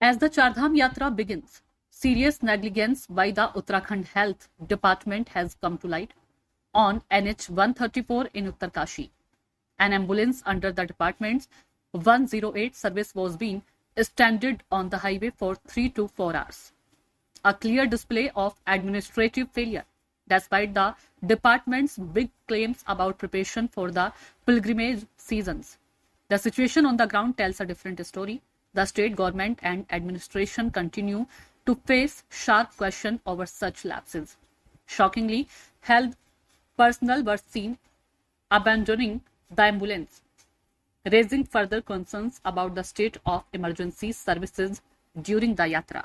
As the Chardham Yatra begins, serious negligence by the Uttarakhand Health Department has come to light. On NH 134 in Uttarkashi, an ambulance under the department's 108 service was being stranded on the highway for 3 to 4 hours. A clear display of administrative failure, despite the department's big claims about preparation for the pilgrimage seasons. The situation on the ground tells a different story. The state government and administration continue to face sharp question over such lapses. Shockingly, health personnel were seen abandoning the ambulance, raising further concerns about the state of emergency services during the yatra.